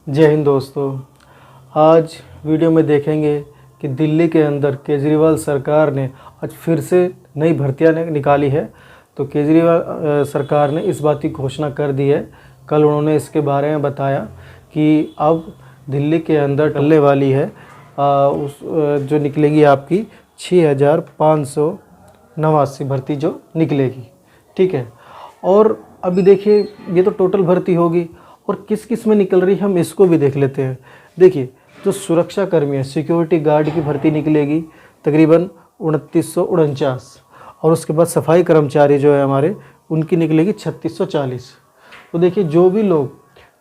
जय हिंद दोस्तों। आज वीडियो में देखेंगे कि दिल्ली के अंदर केजरीवाल सरकार ने आज फिर से नई भर्तियां निकाली है। तो केजरीवाल सरकार ने इस बात की घोषणा कर दी है। कल उन्होंने इसके बारे में बताया कि अब दिल्ली के अंदर टलने वाली है जो निकलेगी आपकी 6589 भर्ती जो निकलेगी। ठीक है। और अभी देखिए ये तो टोटल भर्ती होगी और किस किस में निकल रही है हम इसको भी देख लेते हैं। देखिए जो सुरक्षा कर्मी है, सिक्योरिटी गार्ड की भर्ती निकलेगी तकरीबन 2949 और उसके बाद सफाई कर्मचारी जो है हमारे उनकी निकलेगी 3640। तो देखिए जो भी लोग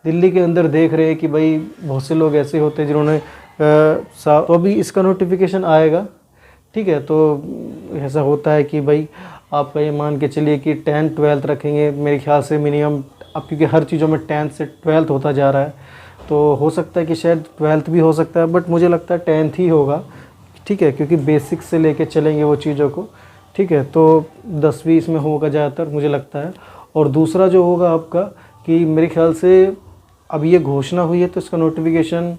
दिल्ली के अंदर देख रहे हैं कि भाई बहुत से लोग ऐसे होते हैं जिन्होंने तो अभी इसका नोटिफिकेशन आएगा। ठीक है। तो ऐसा होता है कि भाई आप ये मान के चलिए कि 10th 12th रखेंगे मेरे ख्याल से मिनिमम, अब क्योंकि हर चीज़ों में 10th से 12th होता जा रहा है तो हो सकता है कि शायद 12th भी हो सकता है, बट मुझे लगता है 10th ही होगा। ठीक है, क्योंकि बेसिक से लेके चलेंगे वो चीज़ों को। ठीक है, तो 10वीं इसमें होगा ज़्यादातर मुझे लगता है। और दूसरा जो होगा आपका कि मेरे ख्याल से अब ये घोषणा हुई है तो इसका नोटिफिकेशन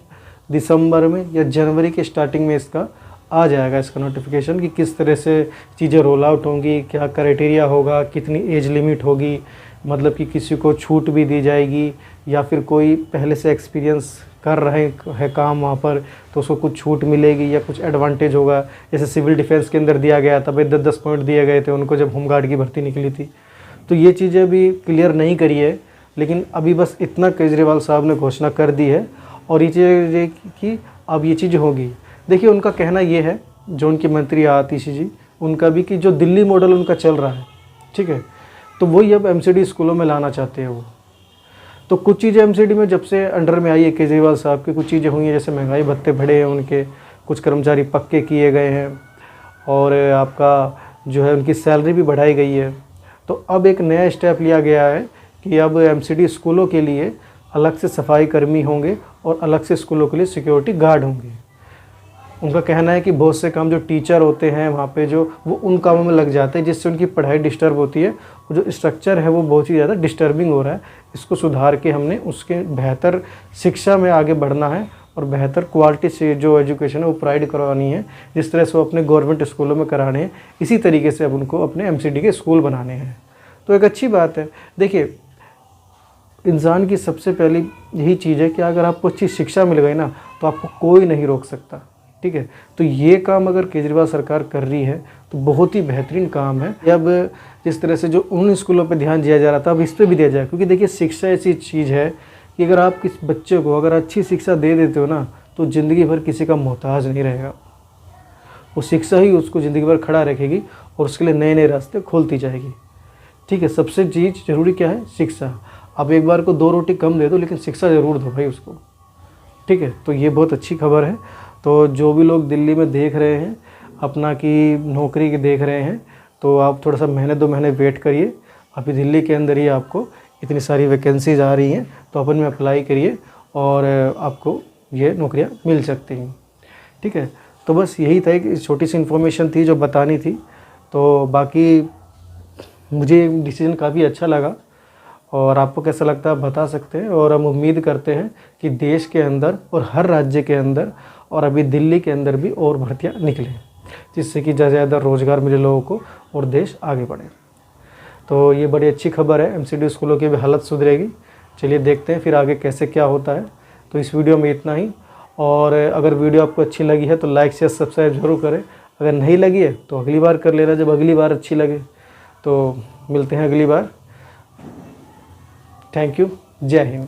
दिसंबर में या जनवरी के स्टार्टिंग में इसका आ जाएगा, इसका नोटिफिकेशन कि किस तरह से चीज़ें रोल आउट होंगी, क्या क्राइटेरिया होगा, कितनी एज लिमिट होगी, मतलब कि किसी को छूट भी दी जाएगी या फिर कोई पहले से एक्सपीरियंस कर रहे है काम वहाँ पर तो उसको कुछ छूट मिलेगी या कुछ एडवांटेज होगा। जैसे सिविल डिफेंस के अंदर दिया गया था भाई 10-10 पॉइंट दिए गए थे उनको जब होमगार्ड की भर्ती निकली थी। तो ये चीज़ें अभी क्लियर नहीं करी है, लेकिन अभी बस इतना केजरीवाल साहब ने घोषणा कर दी है और ये चीज़ कि अब ये चीज़ होगी। देखिए उनका कहना ये है, जो उनके मंत्री आतिशी जी उनका भी, कि जो दिल्ली मॉडल उनका चल रहा है, ठीक है, तो वही अब एमसीडी स्कूलों में लाना चाहते हैं वो। तो कुछ चीज़ें एमसीडी में जब से अंडर में आई है केजरीवाल साहब की, कुछ चीज़ें हुई हैं, जैसे महंगाई भत्ते बढ़े हैं उनके, कुछ कर्मचारी पक्के किए गए हैं और आपका जो है उनकी सैलरी भी बढ़ाई गई है। तो अब एक नया स्टेप लिया गया है कि अब एमसीडी स्कूलों के लिए अलग से सफाई कर्मी होंगे और अलग से स्कूलों के लिए सिक्योरिटी गार्ड होंगे। उनका कहना है कि बहुत से काम जो टीचर होते हैं वहाँ पे जो वो उन कामों में लग जाते हैं जिससे उनकी पढ़ाई डिस्टर्ब होती है। जो स्ट्रक्चर है वो बहुत ही ज़्यादा डिस्टर्बिंग हो रहा है। इसको सुधार के हमने उसके बेहतर शिक्षा में आगे बढ़ना है और बेहतर क्वालिटी से जो एजुकेशन है वो प्रोवाइड करवानी है, जिस तरह से वो अपने गवर्नमेंट स्कूलों में कराने हैं इसी तरीके से अब उनको अपने एमसीडी के स्कूल बनाने हैं। तो एक अच्छी बात है। देखिए इंसान की सबसे पहली यही चीज़ है कि अगर आपको अच्छी शिक्षा मिल गई ना तो आपको कोई नहीं रोक सकता। ठीक है, तो ये काम अगर केजरीवाल सरकार कर रही है तो बहुत ही बेहतरीन काम है। अब जिस तरह से जो उन स्कूलों पे ध्यान दिया जा रहा था अब इस पर भी दिया जाए, क्योंकि देखिए शिक्षा ऐसी चीज़ है कि अगर आप किस बच्चे को अगर अच्छी शिक्षा दे देते हो ना तो ज़िंदगी भर किसी का मोहताज नहीं रहेगा। वो शिक्षा ही उसको ज़िंदगी भर खड़ा रखेगी और उसके लिए नए नए रास्ते खोलती जाएगी। ठीक है, सबसे चीज़ ज़रूरी क्या है? शिक्षा। आप एक बार को 2 रोटी कम दे दो लेकिन शिक्षा ज़रूर दो भाई उसको। ठीक है, तो ये बहुत अच्छी खबर है। तो जो भी लोग दिल्ली में देख रहे हैं अपना की नौकरी की देख रहे हैं तो आप थोड़ा सा महीने 2 महीने वेट करिए। अभी दिल्ली के अंदर ही आपको इतनी सारी वैकेंसीज आ रही हैं तो अपन में अप्लाई करिए और आपको ये नौकरियां मिल सकती हैं। ठीक है, तो बस यही था, एक छोटी सी इन्फॉर्मेशन थी जो बतानी थी। तो बाकी मुझे डिसीजन काफ़ी अच्छा लगा और आपको कैसा लगता है आप बता सकते हैं। और हम उम्मीद करते हैं कि देश के अंदर और हर राज्य के अंदर और अभी दिल्ली के अंदर भी और भर्तियाँ निकलें, जिससे कि ज़्यादा से ज़्यादा रोज़गार मिले लोगों को और देश आगे बढ़े। तो ये बड़ी अच्छी खबर है, एमसीडी स्कूलों की भी हालत सुधरेगी। चलिए देखते हैं फिर आगे कैसे क्या होता है। तो इस वीडियो में इतना ही, और अगर वीडियो आपको अच्छी लगी है तो लाइक शेयर सब्सक्राइब जरूर करें। अगर नहीं लगी है तो अगली बार कर लेना, जब अगली बार अच्छी लगे। तो मिलते हैं अगली बार। Thank you. जय हिंद।